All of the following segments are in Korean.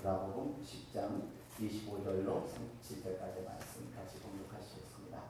누가복음 10장 25절로 37절까지 말씀 같이 공독하시겠습니다.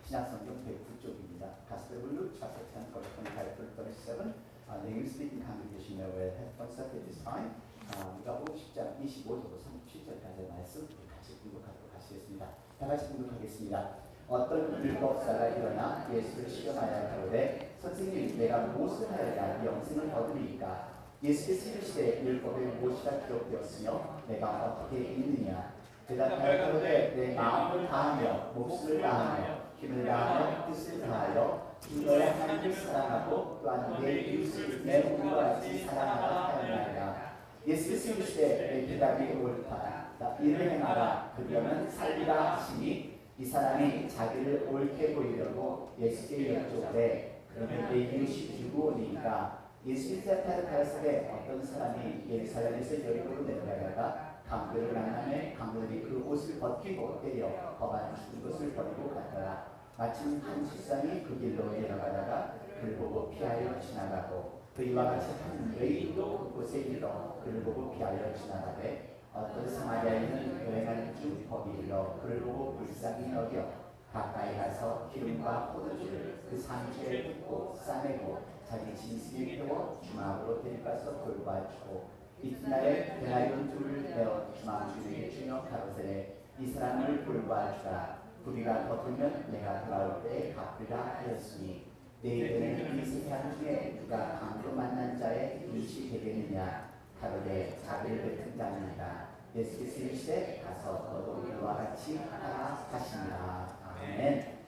신약성경 109쪽입니다. Gospel of Luke chapter 10 verse 25 to 37. The English speaking congregation may well have concept at this time. 누가복음 10장 25절로 37절까지 말씀 같이 공독하도록 하시겠습니다. 다 같이 공독하겠습니다. 어떤 율법사가 일어나 예수를 시험하여 가로되 선생님 내가 무엇을 하여야 영생을 얻으리이까? 예수께서 이르시되 율법에 무엇이라 기록되었으며 내가 어떻게 읽느냐? 대답하여 가로되 내 마음을 다하며 목숨을 다하며 힘을 다하며 뜻을 다하여 너의 하나님을 사랑하고 또한 내 이웃을 내 몸과 같이 사랑하라 하였나이다. 예수께서 이르시되 내 대답이 옳다. 이를 행하라. 그러면 살리라 하시니 이 사람이 자기를 옳게 보이려고 예수께 여쭈되 그러면 내 이웃이 누구오니까? 예수께서 가라사대 어떤 사람이 예루살렘에서 여리고로 내려가다가 강도를 만나매 강도들이 그 옷을 벗기고 때려 거반 죽은 것을 버리고 갔더라. 마침 한 실상이 그 길로 내려가다가 그를 보고 피하여 지나가고 또 이와 같이 한 여인도 그곳에 이르러 그를 보고 피하여 지나가되 어떤 사마리아인은 여행하는 중 거기 이르러 그를 보고 불쌍히 여겨 가까이 가서 기름과 포도주를 그 상처에 붓고 싸매고 자기 짐승에 태워 주막으로 데려가서 돌봐주고 이튿날에 대나리온 둘을 내어 주막 주인에게 주며 가로되 이 사람을 돌봐주라. 우리가 거두면 내가 돌아올 때에 갚으리라 하였으니 너희들은 이 세상 중에 누가 강도 만난 자의 이웃이 되겠느냐? 가로되 자비를 베푼 자니라. 예수께서 이르시되 가서 너도 이와 같이 하라 하시니라. 아멘.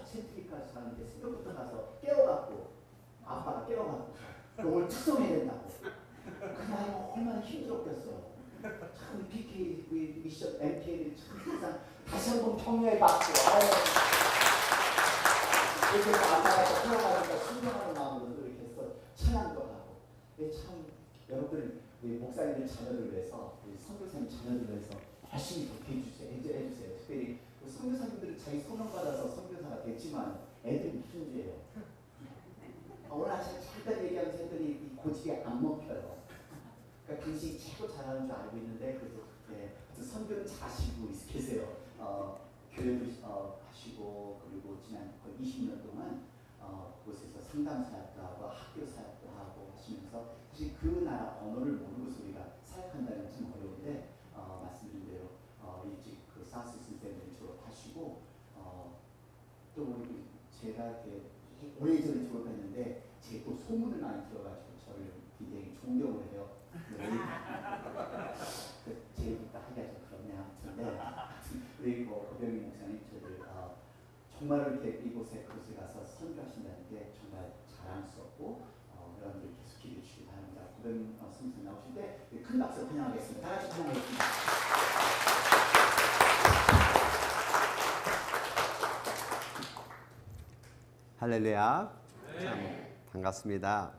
체트리까지 가는데 새벽부터 가서 깨워갖고 아빠가 깨워갖고 오늘 특송해야 된다고. 그 나이가 얼마나 힘들었겠어. 참 PK 미션 MK를 참 항상 다시 한번 격려해 받고 이렇게 아빠가 또 태어나니까 순종하는 마음으로 이렇게 해서 찬양도 하고. 참 여러분들 우리 목사님들 자녀들 위해서 우리 선교사님 자녀들 위해서 열심히 해주세요. 특별히 선교사님들은 자기 소명 받아서 선교사가 됐지만 애들이 무슨 죄예요? 오늘 아침에 잠깐 얘기하면서 했더니 이 고집이 안 먹혀요. 그러니까 당신이 최고 잘하는 줄 알고 있는데 그래서 선교는 잘하시고 계세요. 교회도 하시고 그리고 지난 거의 20년 동안 그곳에서 상담 사역도 하고 학교 사역도 하고 하시면서 사실 그 나라 언어를 모르고서 우리가 사역한다는 건 좀 어려운데 말씀드린 대로 일찍 그 사우스 스탠드를 졸업하시고 또 우리 제가 이렇게 오래전에 졸업했는데 제가 또 소문을 많이 들어가지고 저를 굉장히 존경을 해요. 제 얘기가 하기가 좀 그렇네요. 아무튼 우리 고병희 목사님 저를 정말 이렇게 이곳에 그곳에 가서 선교하신다는 게 정말 자랑스럽고 여러분들 계속 기대해 주시기 바랍니다. 고병희 선생님 나오실 때 큰 박수 환영하겠습니다. 다 같이 환영하겠습니다. 할렐루야. 참 반갑습니다.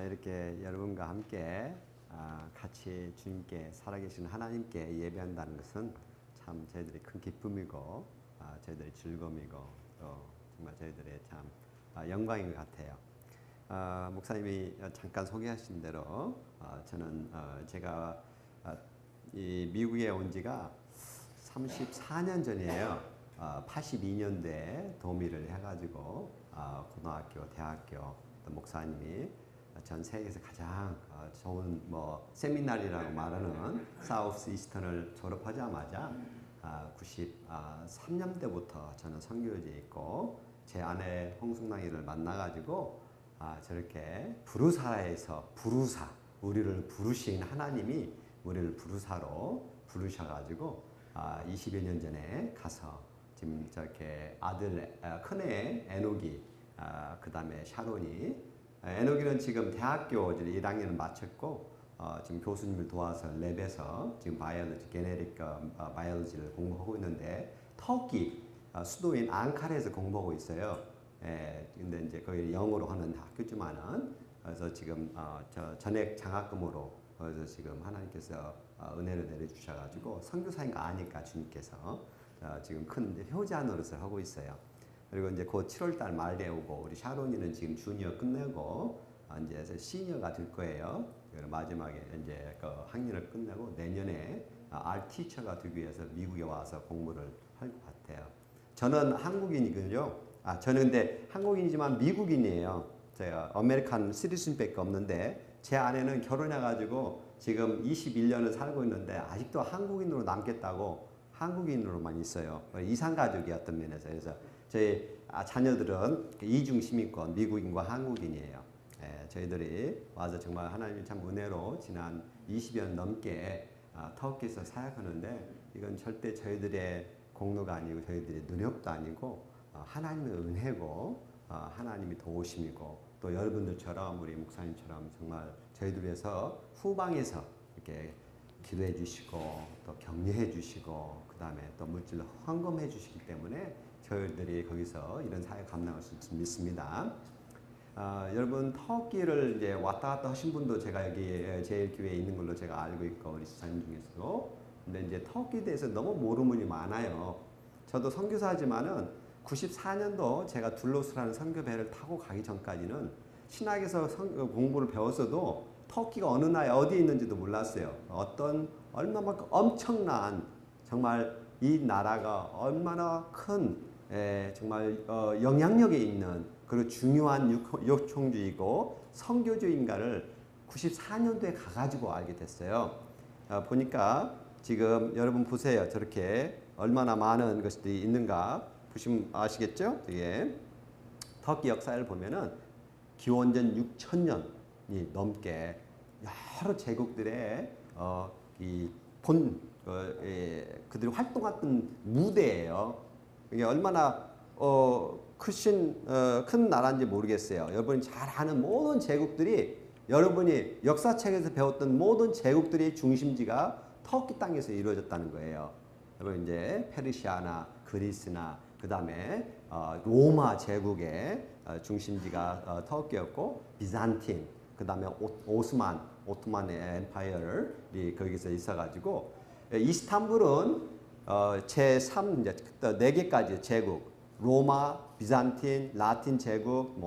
이렇게 여러분과 함께 같이 주님께 살아계신 하나님께 예배한다는 것은 참 저희들의 큰 기쁨이고 저희들의 즐거움이고 또 정말 저희들의 참 영광인 것 같아요. 목사님이 잠깐 소개하신 대로 저는 제가 이 미국에 온 지가 34년 전이에요. 82년도에 도미를 해가지고 고등학교, 대학교 또 목사님이 전 세계에서 가장 좋은 세미나리라고 말하는 사우스 이스턴을 졸업하자마자 93년대부터 저는 선교지에 있고 제 아내 홍순랑이를 만나가지고 저렇게 부르사라에서 우리를 부르신 하나님이 우리를 부르사로 부르셔가지고 20여 년 전에 가서 지금 저렇게 아들 큰애 에녹이 그 다음에 샤론이 에녹이는 지금 대학교 1학년을 마쳤고 지금 교수님을 도와서 랩에서 지금 제네릭 바이올로지를 공부하고 있는데 터키 수도인 앙카라에서 공부하고 있어요. 근데 이제 거기 영어로 하는 학교지만은 그래서 지금 저 전액 장학금으로 그래서 지금 하나님께서 은혜를 내려주셔가지고 선교사인 거 아니까 주님께서 지금 큰 효자 노릇을 하고 있어요. 그리고 이제 곧 7월달 말에 오고 우리 샤론이는 지금 주니어 끝내고 이제 시니어가 될 거예요. 마지막에 이제 그 학년을 끝내고 내년에 알티처가 되기 위해서 미국에 와서 공부를 할 것 같아요. 저는 한국인이거든요. 저는 근데 한국인이지만 미국인이에요. 제가 아메리칸 시티즌밖에 없는데 제 아내는 결혼해가지고 지금 21년을 살고 있는데 아직도 한국인으로 남겠다고 한국인으로만 있어요. 이산가족이 어떤 면에서. 그래서 저희 자녀들은 이중시민권 미국인과 한국인이에요. 저희들이 와서 정말 하나님이 참 은혜로 지난 20년 넘게 터키에서 사역하는데 이건 절대 저희들의 공로가 아니고 저희들의 능력도 아니고 하나님의 은혜고 하나님이 도우심이고 또 여러분들처럼 우리 목사님처럼 정말 저희들 위해서 후방에서 이렇게 기도해 주시고 또 격려해 주시고 그 다음에 또 물질로 헌금해 주시기 때문에 저희들이 거기서 이런 사역 감당할 수 있습니다. 여러분 터키를 이제 왔다 갔다 하신 분도 제가 여기 제일교회에 있는 걸로 제가 알고 있고 우리 지사님 중에서도 근데 이제 터키에 대해서 너무 모르는 분이 많아요. 저도 선교사지만은 94년도 제가 둘로스라는 선교배를 타고 가기 전까지는 신학에서 공부를 배웠어도 터키가 어느 나라에 어디에 있는지도 몰랐어요. 얼마만큼 엄청난 정말 이 나라가 얼마나 큰 정말 영향력에 있는 그리고 중요한 요청주의고 선교주의인가를 94년도에 가가지고 알게 됐어요. 보니까 지금 여러분 보세요. 저렇게 얼마나 많은 것들이 있는가 보시면 아시겠죠? 이게 터키 역사를 보면은 기원전 6,000년이 넘게 여러 제국들의 그들이 활동했던 무대예요. 이게 얼마나 큰 나라인지 모르겠어요. 여러분이 잘 아는 모든 제국들이 여러분이 역사책에서 배웠던 모든 제국들의 중심지가 터키 땅에서 이루어졌다는 거예요. 여러분 이제 페르시아나 그리스나 그 다음에 로마 제국의 중심지가 터키였고 비잔틴 그 다음에 오스만 엠파이어를 거기서 있어가지고 이스탄불은 제3 이제 4개까지 제국 로마, 비잔틴, 라틴 제국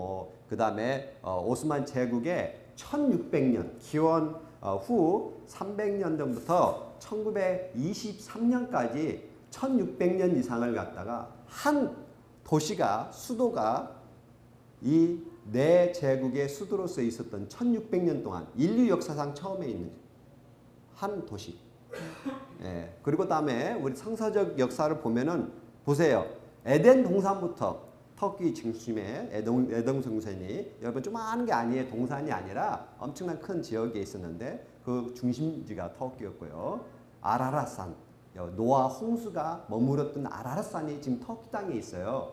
그 다음에 오스만 제국의 1600년 기원 후 300년 전부터 1923년까지 1600년 이상을 갖다가 한 도시가 수도가 이 네 제국의 수도로서 있었던 1600년 동안 인류 역사상 처음에 있는 한 도시. 그리고 다음에 우리 성서적 역사를 보면은 보세요. 에덴 동산부터 터키 중심의 에덴 동산이 여러분 좀 아는 게 아니에요. 동산이 아니라 엄청난 큰 지역에 있었는데 그 중심지가 터키였고요. 아라랏산 노아 홍수가 머물렀던 아라랏산이 지금 터키 땅에 있어요.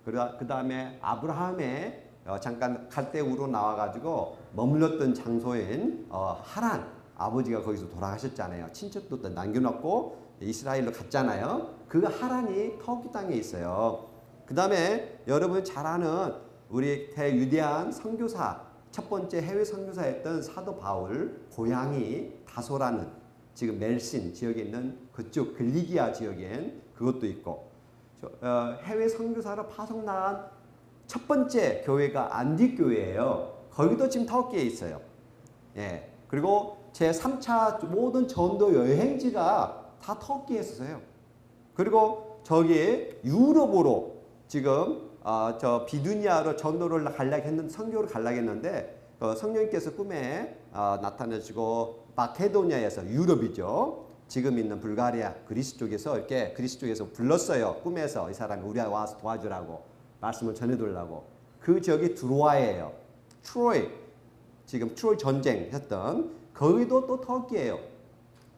그 다음에 아브라함의 잠깐 갈대우로 나와가지고 머물렀던 장소인 하란 아버지가 거기서 돌아가셨잖아요. 친척도 남겨놓고 이스라엘로 갔잖아요. 그 하란이 터키 땅에 있어요. 그 다음에 여러분 잘 아는 우리 대유대한 선교사 첫 번째 해외 선교사였던 사도 바울 고향이 다소라는 지금 멜신 지역에 있는 그쪽 글리기아 지역엔 그것도 있고 해외 선교사로 파송 나간 첫 번째 교회가 안디 교회예요. 거기도 지금 터키에 있어요. 그리고 제 3차 모든 전도 여행지가 다 터키에 있어요. 그리고 저기 유럽으로 지금 저 비두니아로 전도를 가려고 했는데 선교를 가려고 했는데 성령님께서 꿈에 나타나시고 마케도니아에서 유럽이죠. 지금 있는 불가리아 그리스 쪽에서 이렇게 그리스 쪽에서 불렀어요. 꿈에서 이 사람이 우리 와서 도와주라고 말씀을 전해달라고. 그 지역이 드로아예요. 트로이 지금 트로이 전쟁 했던 거기도 또 터키예요.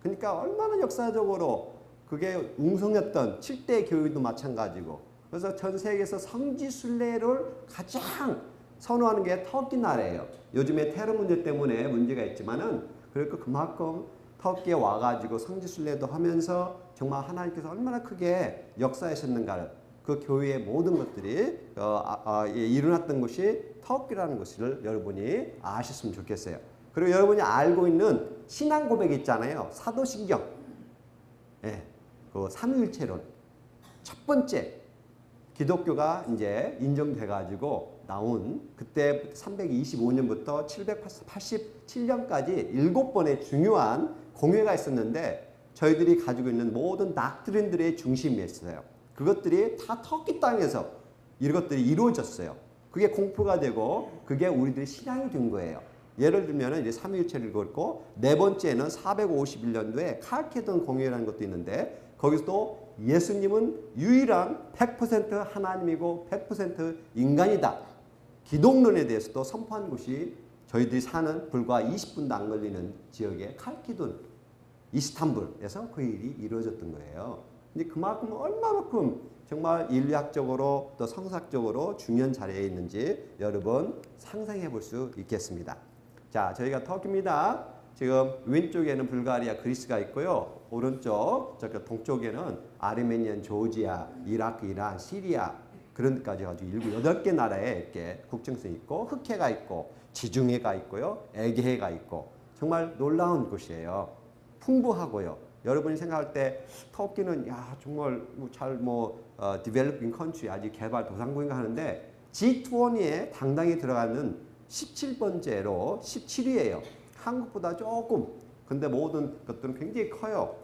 그러니까 얼마나 역사적으로 그게 웅성했던 7대 교회도 마찬가지고 그래서 전 세계에서 성지순례를 가장 선호하는 게 터키 나라예요. 요즘에 테러 문제 때문에 문제가 있지만은 그러니까 그만큼 터키에 와가지고 성지순례도 하면서 정말 하나님께서 얼마나 크게 역사하셨는가를 그 교회의 모든 것들이 일어났던 것이 터키라는 것을 여러분이 아셨으면 좋겠어요. 그리고 여러분이 알고 있는 신앙 고백 있잖아요. 사도신경. 그 삼위일체론. 첫 번째 기독교가 이제 인정돼 가지고 나온 그때 325년부터 787년까지 7번의 중요한 공회가 있었는데 저희들이 가지고 있는 모든 닥트린들의 중심이었어요. 그것들이 다 터키 땅에서 이것들이 이루어졌어요. 그게 공포가 되고 그게 우리들의 신앙이 된 거예요. 예를 들면 이제 삼위일체를 읽었고 네 번째는 451년도에 칼케돈 공회라는 것도 있는데 거기서도 예수님은 유일한 100% 하나님이고 100% 인간이다. 기독론에 대해서도 선포한 곳이 저희들이 사는 불과 20분도 안 걸리는 지역의 칼키돈, 이스탄불에서 그 일이 이루어졌던 거예요. 근데 그만큼 얼마만큼 정말 인류학적으로 또 성사학적으로 중요한 자리에 있는지 여러분 상상해 볼 수 있겠습니다. 자, 저희가 터키입니다. 지금 왼쪽에는 불가리아, 그리스가 있고요. 오른쪽, 저 동쪽에는 아르메니안, 조지아, 이라크, 이란, 시리아 그런 데까지 가지고 8개 나라에 이렇게 국정성이 있고 흑해가 있고 지중해가 있고요. 에게해가 있고 정말 놀라운 곳이에요. 풍부하고요. 여러분이 생각할 때 터키는 야 정말 디벨로핑 컨트리 아직 개발 도상국인가 하는데 G20에 당당히 들어가는 17번째로 17위예요. 한국보다 조금. 근데 모든 것들은 굉장히 커요.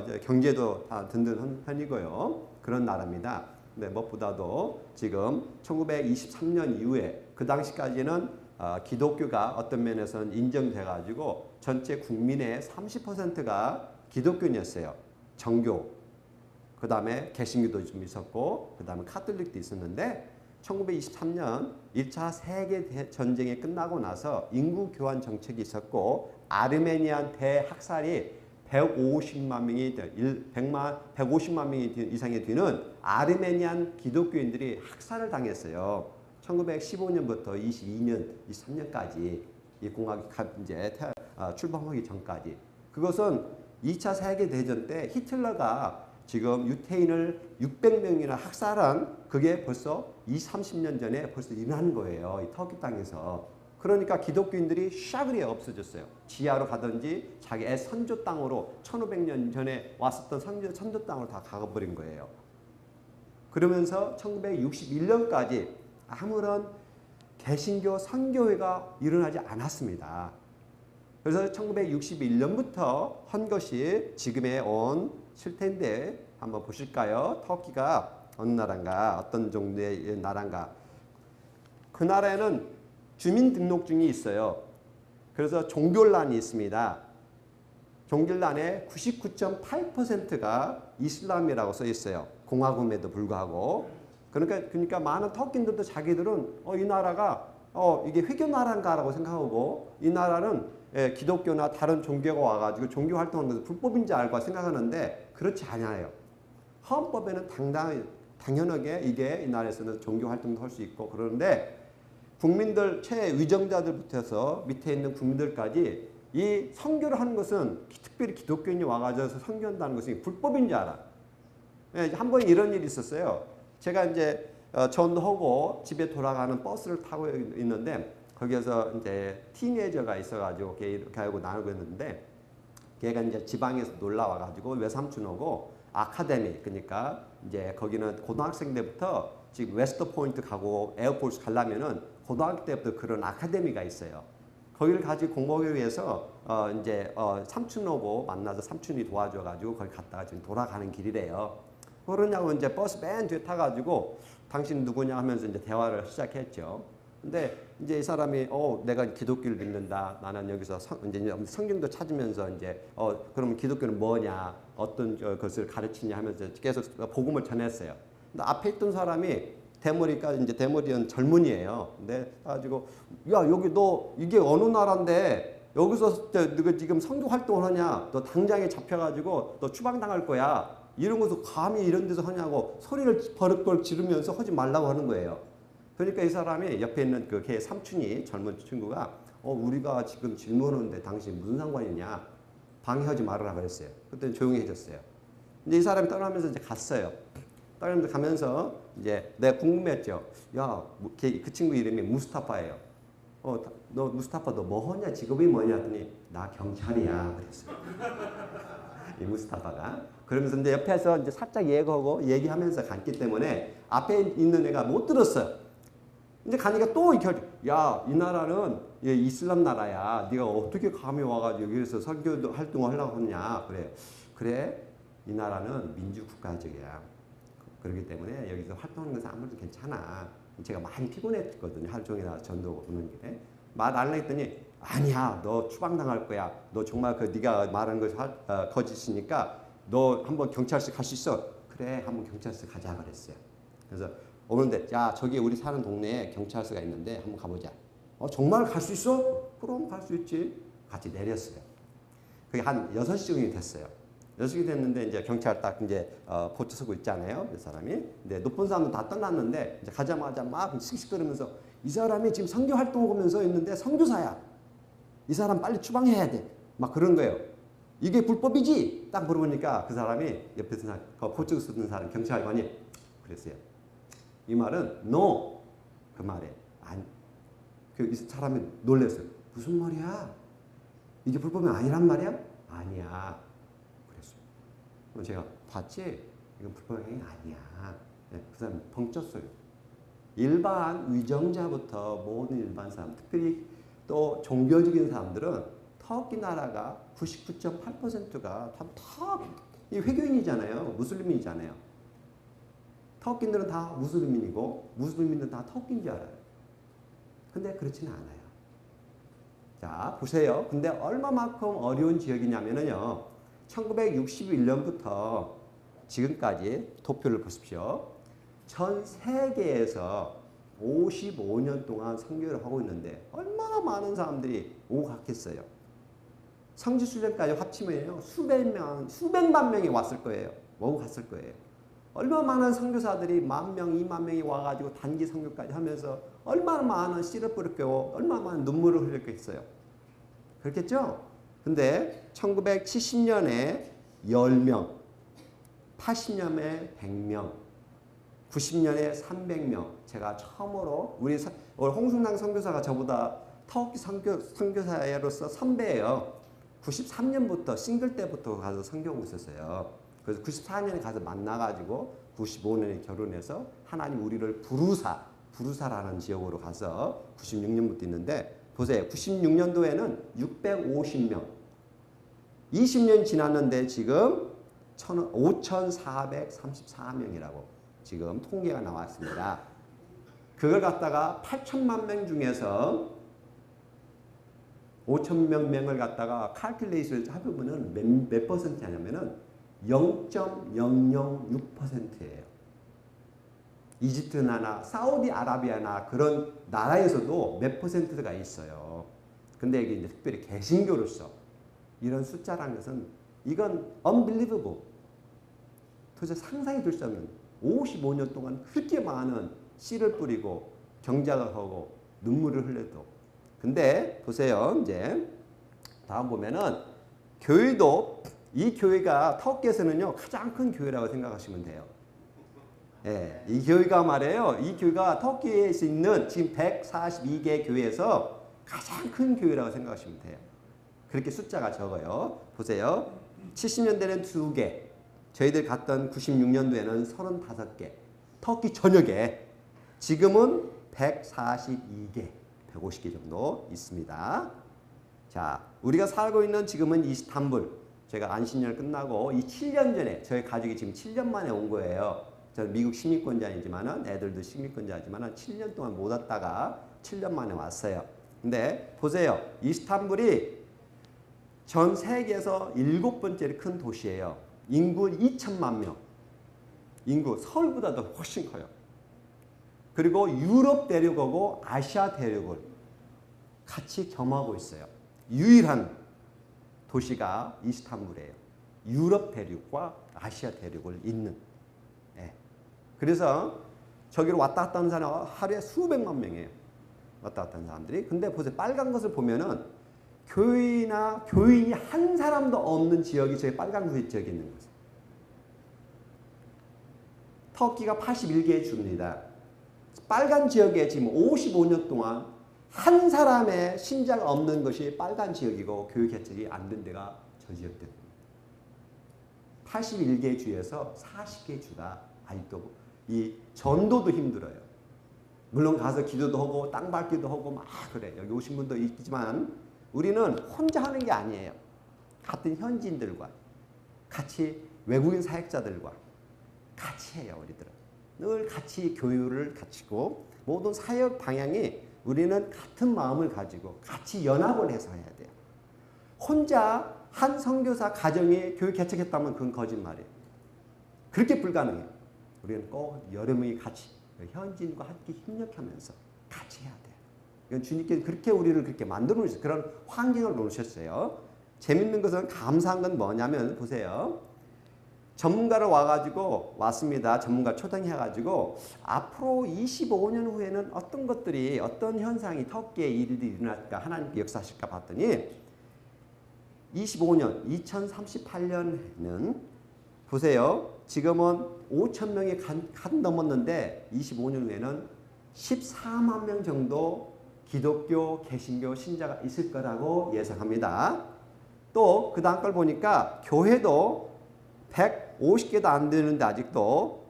이제 경제도 다 든든한 편이고요. 그런 나라입니다. 근데 무엇보다도 지금 1923년 이후에 그 당시까지는 기독교가 어떤 면에서는 인정돼 가지고 전체 국민의 30%가 기독교인이었어요. 정교. 그 다음에 개신교도 좀 있었고 그 다음에 카톨릭도 있었는데 1923년 1차 세계전쟁이 끝나고 나서 인구 교환 정책이 있었고 아르메니안 대학살이 150만 명이 이상이 되는 아르메니안 기독교인들이 학살을 당했어요. 1915년부터 23년까지 이 공화국이 이제 출범하기 전까지. 그것은 2차 세계대전 때 히틀러가 지금 유태인을 600명이나 학살한 그게 벌써 30년 전에 벌써 일어난 거예요. 이 터키 땅에서. 그러니까 기독교인들이 샤그리에 없어졌어요. 지하로 가든지 자기 애 선조 땅으로 1500년 전에 왔었던 선조 땅으로 다 가버린 거예요. 그러면서 1961년까지 아무런 개신교 선교회가 일어나지 않았습니다. 그래서 1961년부터 한 것이 지금의 온 실태인데 한번 보실까요? 터키가 어느 나라인가, 어떤 정도의 나라인가. 그 나라에는 주민등록증이 있어요. 그래서 종교란이 있습니다. 종교란의 99.8%가 이슬람이라고 써 있어요. 공화국임에도 불구하고. 그러니까 많은 터키인들도 자기들은 이 나라가 이게 회교 나라인가라고 생각하고 이 나라는 기독교나 다른 종교가 와가지고 종교 활동하는 것은 불법인 줄 알고 생각하는데 그렇지 않아요. 헌법에는 당연하게 이게 이 나라에서는 종교 활동도 할 수 있고 그러는데 국민들 최위정자들부터 밑에 있는 국민들까지 이 선교를 하는 것은 특별히 기독교인이 와가지고 선교한다는 것이 불법인 줄 알아. 한 번 이런 일이 있었어요. 제가 이제 전하고 집에 돌아가는 버스를 타고 있는데 거기에서 이제 티네이저가 있어가지고 걔하고 나누고 있는데 걔가 이제 지방에서 놀러 와가지고 외삼촌하고 아카데미 그러니까 이제 거기는 고등학생 때부터 지금 웨스트 포인트 가고 에어포스 가려면은 고등학교 때부터 그런 아카데미가 있어요. 거기를 가지고 공부하기 위해서 이제 삼촌하고 만나서 삼촌이 도와줘가지고 거기 갔다가 지금 돌아가는 길이래요. 그러냐고 이제 버스 맨 뒤에 타가지고 당신 누구냐 하면서 이제 대화를 시작했죠. 근데 이제 이 사람이 내가 기독교를 믿는다. 나는 여기서 이제 성경도 찾으면서 이제 그러면 기독교는 뭐냐? 어떤 것을 가르치냐 하면서 계속 복음을 전했어요. 근데 앞에 있던 사람이 대머리는 젊은이에요. 근데 가지고 야 여기 너 이게 어느 나라인데 여기서 너가 지금 선교 활동을 하냐? 너 당장에 잡혀가지고 너 추방당할 거야. 이런 것도 감히 이런 데서 하냐고 소리를 버럭버럭 지르면서 하지 말라고 하는 거예요. 그러니까 이 사람이 옆에 있는 걔 삼촌이 젊은 친구가 우리가 지금 질문하는데 당신 무슨 상관이냐 방해하지 말아라 그랬어요. 그때 조용히 해줬어요. 근데 이 사람이 떠나면서 이제 갔어요. 떠나면서 가면서 이제 내가 궁금했죠. 야, 그 친구 이름이 무스타파예요. 너 무스타파 너 뭐 하냐 직업이 뭐냐 했더니 나 경찰이야 그랬어요. 이 무스타파가. 그러면서 이제 옆에서 이제 살짝 얘기하면서 갔기 때문에 앞에 있는 애가 못 들었어요. 이제 가니까 또 이렇게 야, 이 나라는 이슬람 나라야. 네가 어떻게 감히 와가지고 여기서 선교 활동을 하려고 하느냐. 그래. 이 나라는 민주국가적이야. 그렇기 때문에 여기서 활동하는 것은 아무래도 괜찮아. 제가 많이 피곤했거든요. 하루 종일 전도 오는 길에. 말 안 했더니 아니야. 너 추방당할 거야. 너 정말 네가 말하는 것이 거짓이니까 너 한번 경찰서 갈 수 있어. 그래. 한번 경찰서 가자 그랬어요. 그래서 오는데 야 저기 우리 사는 동네에 경찰서가 있는데 한번 가보자. 정말 갈 수 있어? 그럼 갈 수 있지. 같이 내렸어요. 그게 한 6시 정도 됐어요. 6시 됐는데 이제 경찰 딱 이제 보트 서고 있잖아요. 그 사람이. 근데 높은 사람은 다 떠났는데 이제 가자마자 막 씩씩거리면서 이 사람이 지금 선교 활동을 하면서 있는데 선교사야. 이 사람 빨리 추방해야 돼. 막 그런 거예요. 이게 불법이지? 딱 물어보니까 그 사람이 옆에서 보트 쓰던 사람 경찰관이 그랬어요. 이 말은 no. 그 말에 아니. 그 사람이 놀랐어요. 무슨 말이야? 이게 불법이 아니란 말이야? 아니야. 그랬어요. 그럼 제가 봤지? 이건 불법이 아니야. 네, 그 사람이 벙 쪘어요. 일반 위정자부터 모든 일반 사람, 특별히 또 종교적인 사람들은 터키 나라가 99.8%가 다 회교인이잖아요. 무슬림이잖아요. 터키인들은 다 무슬림인이고 무슬림인들은 다 터키인 줄 알아요. 근데 그렇지는 않아요. 자, 보세요. 근데 얼마만큼 어려운 지역이냐면요. 1961년부터 지금까지 도표를 보십시오. 전 세계에서 55년 동안 선교를 하고 있는데 얼마나 많은 사람들이 오고 갔겠어요. 성지순례까지 합치면요. 수백만 명이 왔을 거예요. 오고 갔을 거예요. 얼마나 많은 선교사들이 10,000명, 20,000명이 와가지고 단기 선교까지 하면서 얼마나 많은 씨를 뿌렸고 얼마나 많은 눈물을 흘렸겠어요. 그렇겠죠? 근데 1970년에 10명, 80년에 100명, 90년에 300명. 제가 처음으로 우리 홍순당 선교사가 저보다 터키 선교사로서 선배예요. 93년부터 싱글 때부터 가서 선교하고 있었어요. 그래서 94년에 가서 만나가지고 95년에 결혼해서 하나님 우리를 부르사라는 지역으로 가서 96년부터 있는데 보세요. 96년도에는 650명. 20년 지났는데 지금 5,434명이라고 지금 통계가 나왔습니다. 그걸 갖다가 8천만 명 중에서 5천 명을 갖다가 칼큘레이션을 해보면 몇 퍼센트 하냐면은 0.006%예요. 이집트나 사우디아라비아나 그런 나라에서도 몇 퍼센트가 있어요. 근데 이게 이제 특별히 개신교로서 이런 숫자라는 것은 이건 unbelievable. 도대체 상상이 될 수 없는 55년 동안 그렇게 많은 씨를 뿌리고 경작을 하고 눈물을 흘려도. 근데 보세요. 이제 다음 보면은 교회도 이 교회가 터키에서는요 가장 큰 교회라고 생각하시면 돼요. 예, 이 교회가 말이에요. 이 교회가 터키에 있는 지금 142개 교회에서 가장 큰 교회라고 생각하시면 돼요. 그렇게 숫자가 적어요. 보세요. 70년대는 2개. 저희들 갔던 96년도에는 35개. 터키 전역에 지금은 142개, 150개 정도 있습니다. 자, 우리가 살고 있는 지금은 이스탄불. 제가 안식년 끝나고 이 7년 전에 저희 가족이 지금 7년 만에 온 거예요. 저는 미국 시민권자이지만은 애들도 시민권자지만은 7년 동안 못 왔다가 7년 만에 왔어요. 근데 보세요. 이스탄불이 전 세계에서 7번째 큰 도시예요. 인구 2천만 명. 인구 서울보다도 훨씬 커요. 그리고 유럽 대륙하고 아시아 대륙을 같이 겸하고 있어요. 유일한 도시가 이스탄불이에요. 유럽 대륙과 아시아 대륙을 잇는. 예. 그래서 저기로 왔다 갔다 하는 사람 하루에 수백만 명이에요. 왔다 갔다 하는 사람들이. 근데 보세요. 빨간 것을 보면은 교인이 한 사람도 없는 지역이 저희 빨간 지역에 있는 거죠. 터키가 81개의 주입니다. 빨간 지역에 지금 55년 동안 한 사람의 신자가 없는 것이 빨간 지역이고 교회 개척이 안 된 데가 저 지역들. 81개 주에서 40개 주가 아직도 이 전도도 힘들어요. 물론 가서 기도도 하고 땅 밟기도 하고 막 그래. 여기 오신 분도 있지만 우리는 혼자 하는 게 아니에요. 같은 현지인들과 같이 외국인 사역자들과 같이 해요. 우리들은 늘 같이 교류를 갖추고 모든 사역 방향이 우리는 같은 마음을 가지고 같이 연합을 해서 해야 돼요. 혼자 한 선교사 가정이 교회 개척했다면 그건 거짓말이에요. 그렇게 불가능해요. 우리는 꼭 여러 명이 같이 현지인과 함께 협력하면서 같이 해야 돼요. 이건 주님께서 그렇게 우리를 그렇게 만들어 놓으셨어요. 그런 환경을 놓으셨어요. 재밌는 것은 감사한 건 뭐냐면 보세요. 전문가를 왔습니다. 전문가 초청해가지고 앞으로 25년 후에는 어떤 것들이 어떤 현상이 터키에 일이 일어날까 하나님께 역사하실까 봤더니 25년 2038년에는 보세요. 지금은 5천 명이 간 넘었는데 25년 후에는 14만 명 정도 기독교 개신교 신자가 있을 거라고 예상합니다. 또 그 다음 걸 보니까 교회도 150개도 안 되는데 아직도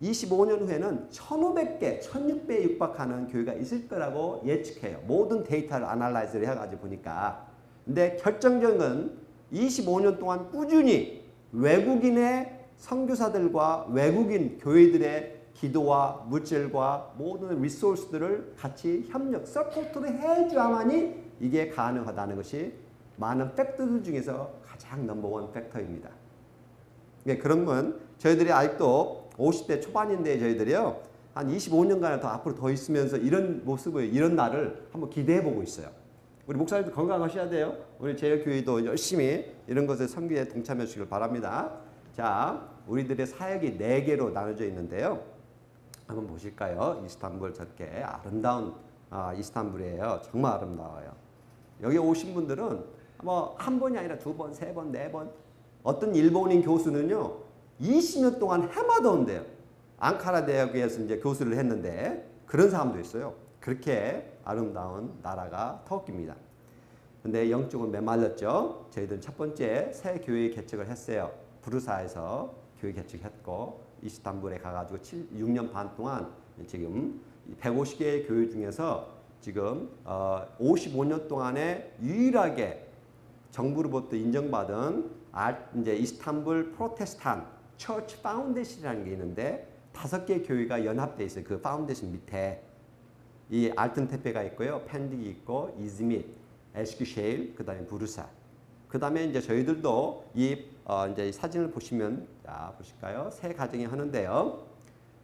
25년 후에는 1,500개, 1,600에 육박하는 교회가 있을 거라고 예측해요. 모든 데이터를 아날라이즈를 해가지고 보니까. 근데 결정적인 건 25년 동안 꾸준히 외국인의 선교사들과 외국인 교회들의 기도와 물질과 모든 리소스들을 같이 협력, 서포트를 해줘야만이 이게 가능하다는 것이 많은 팩터들 중에서 가장 넘버원 팩터입니다. 그러면 저희들이 아직도 50대 초반인데 저희들이요 한 25년간 더 앞으로 더 있으면서 이런 모습을 이런 날을 한번 기대해 보고 있어요. 우리 목사님도 건강하셔야 돼요. 우리 제일교회도 열심히 이런 것에 선교에 동참해 주시길 바랍니다. 자, 우리들의 사역이 4개로 나눠져 있는데요. 한번 보실까요? 이스탄불 저렇게 아름다운 이스탄불이에요. 정말 아름다워요. 여기 오신 분들은 뭐 한 번이 아니라 2번, 3번, 4번 어떤 일본인 교수는요 20년 동안 해마다 온대요. 앙카라 대학에서 이제 교수를 했는데 그런 사람도 있어요. 그렇게 아름다운 나라가 터키입니다. 근데 영적으로 메말랐죠. 저희들은 첫 번째 새 교회 개척을 했어요. 부르사에서 교회 개척했고 이스탄불에 가가지고 6년 반 동안 지금 150개의 교회 중에서 지금 55년 동안에 유일하게 정부로부터 인정받은 이제 이스탄불 프로테스탄 처치 파운데이션이라는 게 있는데 5개 교회가 연합되어 있어요. 그 파운데이션 밑에 이 알튼테페가 있고요, 펜딕이 있고, 이즈밋, 에스큐셰일, 그다음에 부르사. 그다음에 이제 저희들도 이제 사진을 보시면 보실까요? 세 가정이 하는데요.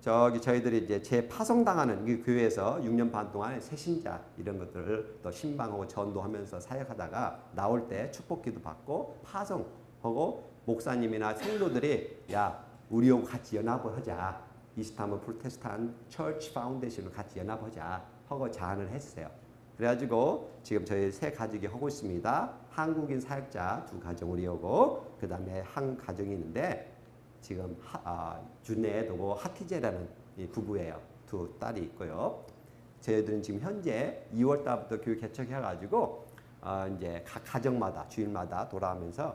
저희들이 이제 재파송당하는 이 교회에서 6년 반 동안 새신자 이런 것들을 또 신방하고 전도하면서 사역하다가 나올 때 축복기도 받고 파송하고 목사님이나 성도들이 우리하고 같이 연합을 하자. 이스탄불 프로테스탄 처치 파운데이션을 같이 연합하자 하고 제안을 했어요. 그래가지고 지금 저희 세 가족이 하고 있습니다. 한국인 사역자 2가정 우리하고 그 다음에 한 가정이 있는데 지금 준네도고 하티제라는 이 부부예요. 2 딸이 있고요. 저희들은 지금 현재 2월 달부터 교육 개척해가지고 이제 각 가정마다 주일마다 돌아오면서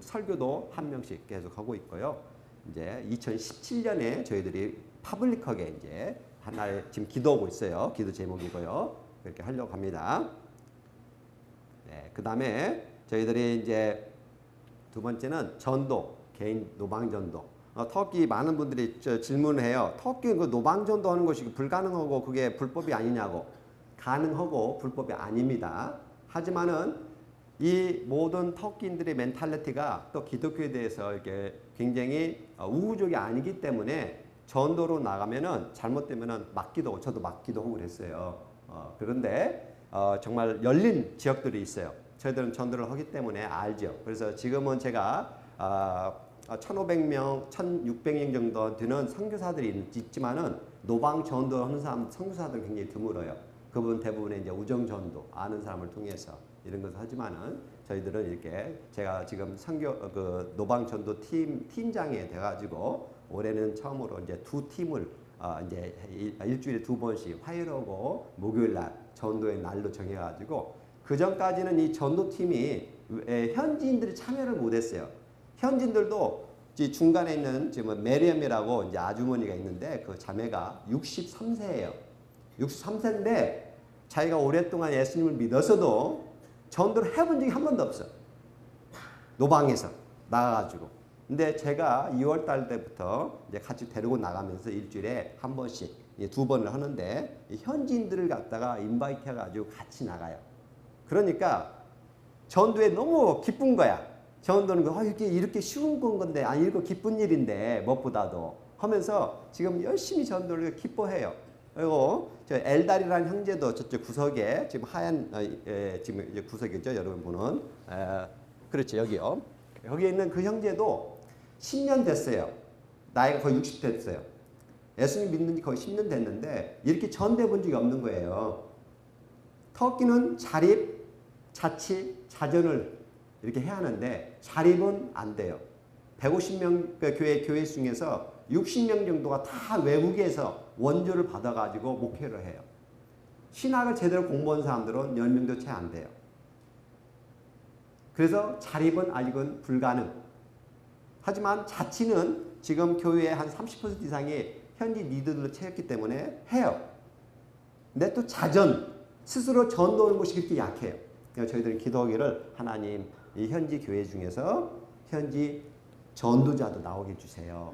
설교도 한 명씩 계속 하고 있고요. 이제 2017년에 저희들이 파블릭하게 이제 하나의 지금 기도하고 있어요. 기도 제목이고요. 그렇게 하려고 합니다. 네, 그 다음에 저희들이 이제 2번째는 전도, 개인 노방전도. 터키 많은 분들이 질문을 해요. 터키 그 노방전도 하는 것이 불가능하고 그게 불법이 아니냐고. 가능하고 불법이 아닙니다. 하지만은 이 모든 터키인들의 멘탈리티가 또 기독교에 대해서 이렇게 굉장히 우호적이 아니기 때문에 전도로 나가면은 잘못되면은 맞기도 하고 저도 맞기도 하고 그랬어요. 그런데 정말 열린 지역들이 있어요. 저희들은 전도를 하기 때문에 알죠. 그래서 지금은 제가 1,500명, 1,600명 정도 되는 선교사들이 있지만은 노방 전도하는 사람 선교사들은 굉장히 드물어요. 그분 대부분의 이제 우정 전도 아는 사람을 통해서 이런 것을 하지만은 저희들은 이렇게 제가 지금 노방 전도 팀장이 돼가지고 올해는 처음으로 이제 2팀을 이제 일주일에 2번씩 화요일하고 목요일 날 전도의 날로 정해가지고 그 전까지는 이 전도팀이 현지인들이 참여를 못했어요. 현지인들도 중간에 있는 지금 메리엄이라고 이제 아주머니가 있는데 그 자매가 63세예요. 63세인데 자기가 오랫동안 예수님을 믿어서도 전도를 해본 적이 한 번도 없어. 노방에서 나가가지고. 근데 제가 2월 달 때부터 이제 같이 데리고 나가면서 일주일에 한 번씩 2번을 하는데 현지인들을 갖다가 인바이트 해가지고 같이 나가요. 그러니까 전도에 너무 기쁜 거야. 전도는 이렇게 쉬운 건데 아니 이거 기쁜 일인데 무엇보다도 하면서 지금 열심히 전도를 기뻐해요. 그리고 저 엘달이라는 형제도 저쪽 구석에 지금 하얀 지금 이제 구석이죠, 여러분 보는. 그렇죠, 여기요. 여기에 있는 그 형제도 10년 됐어요. 나이가 거의 60 됐어요. 예수님 믿는 지 거의 10년 됐는데 이렇게 전도해 본 적이 없는 거예요. 터키는 자립, 자치, 자전을 이렇게 해야 하는데 자립은 안 돼요. 150명 교회 중에서 60명 정도가 다 외국에서 원조를 받아가지고 목회를 해요. 신학을 제대로 공부한 사람들은 10명도 채 안 돼요. 그래서 자립은 아직은 불가능. 하지만 자치는 지금 교회의 한 30% 이상이 현지 리더들로 채웠기 때문에 해요. 근데 또 자전, 스스로 전도하는 것이 그렇게 약해요. 그래서 저희들은 기도하기를 하나님 이 현지 교회 중에서 현지 전도자도 나오게 해주세요.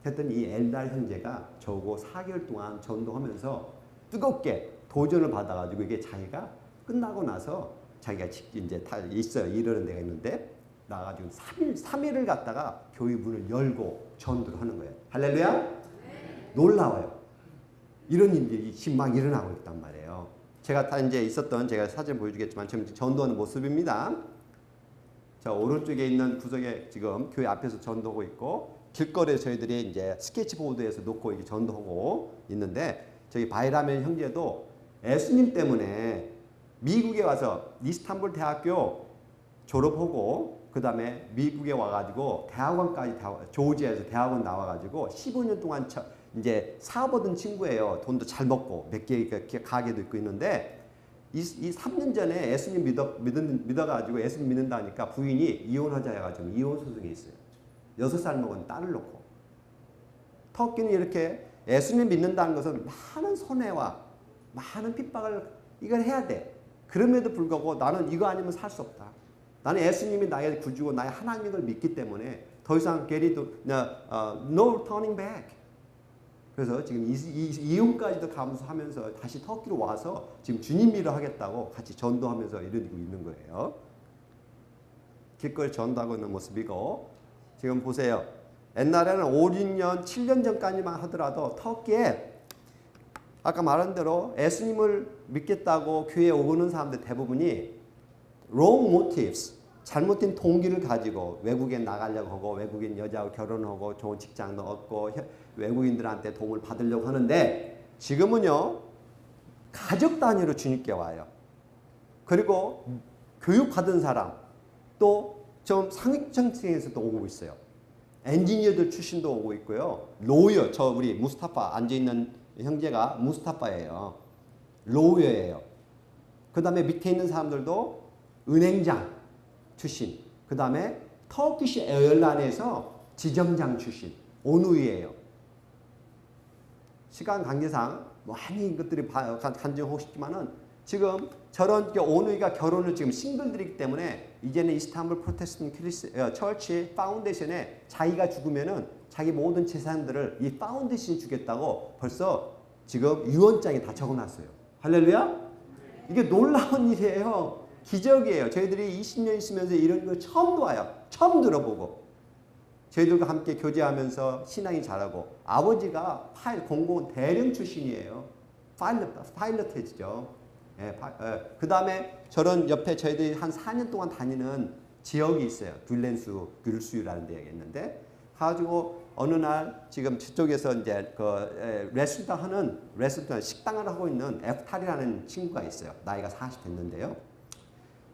했더니 이 엘달 형제가 저거 4개월 동안 전도하면서 뜨겁게 도전을 받아가지고 이게 자기가 끝나고 나서 자기가 이제 다 있어요. 이러는 데가 있는데 나가지고 3일을 갖다가 교회 문을 열고 전도를 하는 거예요. 할렐루야? 네. 놀라워요. 이런 일이 막 일어나고 있단 말이에요. 제가 다 이제 있었던 제가 사진 보여주겠지만 지금 전도하는 모습입니다. 자, 오른쪽에 있는 구석에 지금 교회 앞에서 전도하고 있고 길거리에 저희들이 이제 스케치보드에서 놓고 이렇게 전도하고 있는데 저희 바이라멘 형제도 예수님 때문에 미국에 와서 이스탄불 대학교 졸업하고 그 다음에 미국에 와가지고 대학원까지 조지아에서 대학원 나와가지고 15년 동안 이제 사업하던 친구예요. 돈도 잘 먹고 몇 개 가게도 있고 있는데 이 3년 전에 예수님 믿어가지고 예수님 믿는다니까 부인이 이혼하자 해가지고 이혼 소송이 있어요. 6살 먹은 딸을 놓고. 터키는 이렇게 예수님 믿는다는 것은 많은 손해와 많은 핍박을 이걸 해야 돼. 그럼에도 불구하고 나는 이거 아니면 살 수 없다. 나는 예수님이 나의 구주고 나의 하나님을 믿기 때문에 더 이상 no turning back. 그래서 지금 이혼까지도 감수하면서 다시 터키로 와서 지금 주님 일을 하겠다고 같이 전도하면서 이러고 있는 거예요. 길거리 전도하고 있는 모습이고 지금 보세요. 옛날에는 5, 6년, 7년 전까지만 하더라도 터키에 아까 말한 대로 예수님을 믿겠다고 교회에 오는 사람들 대부분이 wrong motives, 잘못된 동기를 가지고 외국에 나가려고 하고 외국인 여자하고 결혼하고 좋은 직장도 얻고 외국인들한테 도움을 받으려고 하는데 지금은요 가족 단위로 주님께 와요. 그리고 교육받은 사람 또 좀 상위층에서도 오고 있어요. 엔지니어들 출신도 오고 있고요. 로이어, 저 우리 무스타파 앉아있는 형제가 무스타파예요. 로이어예요. 그 다음에 밑에 있는 사람들도 은행장 출신, 그 다음에 터키시 에어라인에서 지점장 출신, 온우이예요. 시간 관계상 많이 것들이 간증하고 싶지만은 지금 저런 온우이가 결혼을 지금 싱글들이기 때문에 이제는 이스탄불 프로테스탄트 처치 파운데이션에 자기가 죽으면은 자기 모든 재산들을 이 파운데이션이 주겠다고 벌써 지금 유언장에 다 적어놨어요. 할렐루야? 이게 놀라운 일이에요. 기적이에요. 저희들이 20년 있으면서 이런 걸 처음 봐요. 처음 들어보고. 저희들과 함께 교제하면서 신앙이 자라고 아버지가 공공 대령 출신이에요. 파일럿이죠. 그 다음에 저런 옆에 저희들이 한 4년 동안 다니는 지역이 있어요. 귤수유라는 데가 있는데 가지고 어느 날 지금 저쪽에서 이제 레스토랑 식당을 하고 있는 에프탈이라는 친구가 있어요. 나이가 40 됐는데요.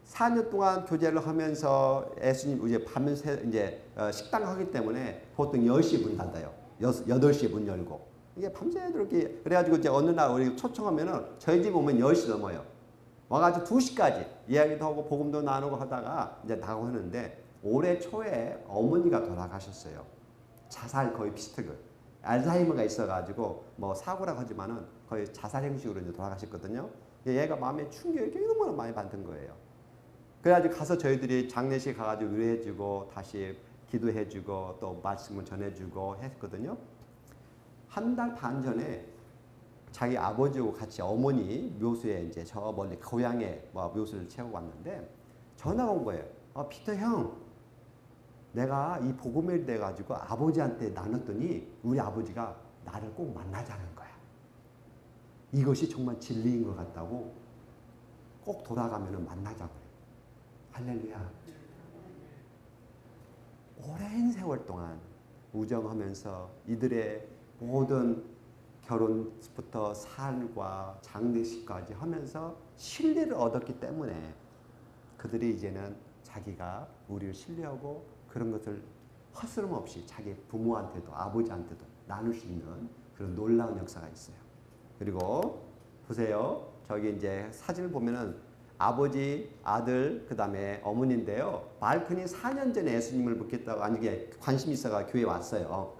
4년 동안 교제를 하면서 예수님 이제 밤에 이제 식당 하기 때문에 보통 10시에 문 닫아요. 8시에 문 열고. 이게 밤새도록 이렇게 그래가지고 이제 어느 날 우리 초청하면은 저희 집 오면 10시 넘어요. 와가지고 2시까지 이야기도 하고 복음도 나누고 하다가 이제 나가고 하는데 올해 초에 어머니가 돌아가셨어요. 자살 거의 비슷하고 알츠하이머가 있어가지고 뭐 사고라고 하지만은 거의 자살 형식으로 이제 돌아가셨거든요. 얘가 마음에 충격이 너무나 많이 받은 거예요. 그래가지고 가서 저희들이 장례식 가가지고 위로해주고 다시 기도해주고 또 말씀을 전해주고 했거든요. 한 달 반 전에 자기 아버지하고 같이 어머니 묘소에 이제 저 멀리 고향에 묘소를 채우고 왔는데 전화가 온 거예요. 피터 형, 내가 이 복음을 돼가지고 아버지한테 나눴더니 우리 아버지가 나를 꼭 만나자는 거야. 이것이 정말 진리인 것 같다고 꼭 돌아가면 만나자고 그래. 할렐루야. 오랜 세월 동안 우정하면서 이들의 모든 결혼부터 살과 장례식까지 하면서 신뢰를 얻었기 때문에 그들이 이제는 자기가 우리를 신뢰하고 그런 것을 허스름없이 자기 부모한테도 아버지한테도 나눌 수 있는 그런 놀라운 역사가 있어요. 그리고 보세요. 저기 이제 사진을 보면은 아버지, 아들, 그 다음에 어머니인데요. 말큰이 4년 전에 예수님을 믿겠다고 아니 관심 있어가 교회에 왔어요.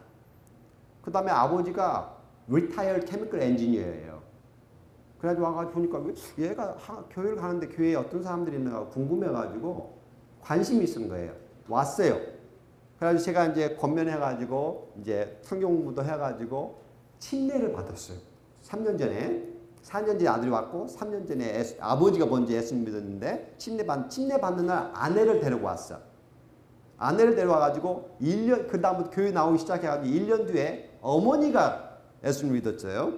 그 다음에 아버지가 Retired Chemical Engineer예요. 그래가지고 와가지고 보니까 얘가 교회를 가는데 교회에 어떤 사람들이 있는가 궁금해가지고 관심이 있는 거예요. 왔어요. 그래가지고 제가 이제 권면해가지고 이제 성경 공부도 해가지고 침례를 받았어요. 3년 전에. 4년 전에 아들이 왔고 3년 전에 아버지가 먼저 예수님 믿었는데 침례 받는 날 아내를 데리고 왔어. 아내를 데려와가지고 1년 그 다음부터 교회 나오기 시작해가지고 1년 뒤에 어머니가 예수님 믿었어요.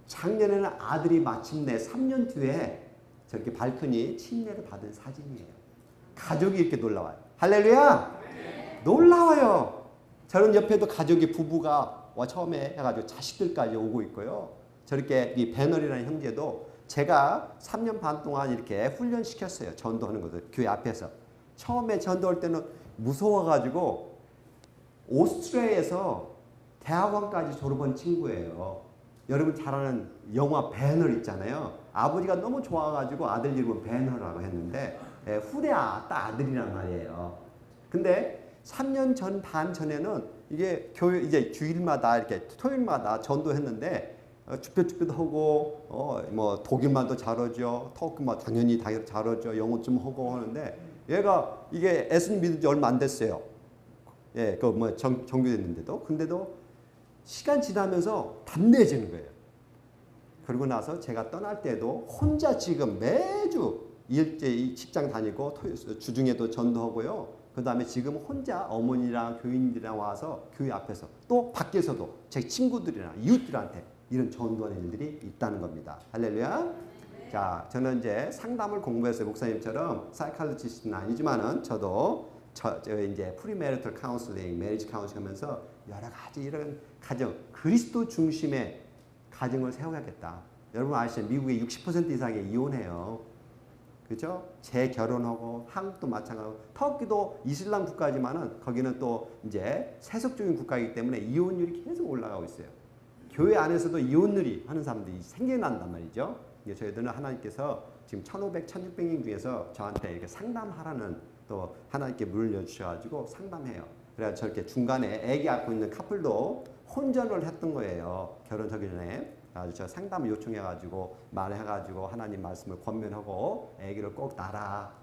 작년에는 아들이 마침내 3년 뒤에 저렇게 발표니 침례를 받은 사진이에요. 가족이 이렇게 놀라워요. 할렐루야! 네. 놀라워요. 저런 옆에도 가족이 부부가 처음에 해가지고 자식들까지 오고 있고요. 저렇게 이 배널이라는 형제도 제가 3년 반 동안 이렇게 훈련시켰어요. 전도하는 것을 교회 앞에서. 처음에 전도할 때는 무서워가지고 오스트리아에서 대학원까지 졸업한 친구예요. 여러분 잘 아는 영화 배널 있잖아요. 아버지가 너무 좋아가지고 아들 이름은 배널이라고 했는데 후대 아들이란 말이에요. 근데 3년 반 전에는 이게 교회 이제 주일마다 이렇게 토요일마다 전도했는데 주뼈도 하고 뭐 독일말도 잘하죠. 터크말 당연히 잘하죠. 영어 좀 하고 하는데 얘가 이게 예수님 믿은 지 얼마 안 됐어요. 예, 그 뭐 정교됐는데도 근데도 시간 지나면서 담대해지는 거예요. 그러고 나서 제가 떠날 때도 혼자 지금 매주 직장 다니고 주중에도 전도하고요. 그 다음에 지금 혼자 어머니랑 교인들이랑 와서 교회 앞에서 또 밖에서도 제 친구들이나 이웃들한테 이런 전도하는 일들이 있다는 겁니다. 할렐루야. 자, 저는 이제 상담을 공부했어요. 목사님처럼 사이칼리스트는 아니지만은 저도 이제 프리메리털 카운슬링, 메리지 카운슬링 하면서 여러 가지 이런 가정, 그리스도 중심의 가정을 세워야겠다. 여러분 아시죠? 미국의 60% 이상이 이혼해요. 그죠? 재결혼하고 한국도 마찬가지고 터키도 이슬람 국가지만은 거기는 또 이제 세속적인 국가이기 때문에 이혼율이 계속 올라가고 있어요. 교회 안에서도 이혼율이 하는 사람들이 생겨난단 말이죠. 저희들은 하나님께서 지금 1,500, 1,600명 중에서 저한테 이렇게 상담하라는 또 하나님께 문을 열주셔가지고 상담해요. 그래서 저렇게 중간에 아기 안고 있는 커플도 혼전을 했던 거예요. 결혼하기 전에. 아주 저 상담을 요청해가지고 말해가지고 하나님 말씀을 권면하고 아기를 꼭 낳아라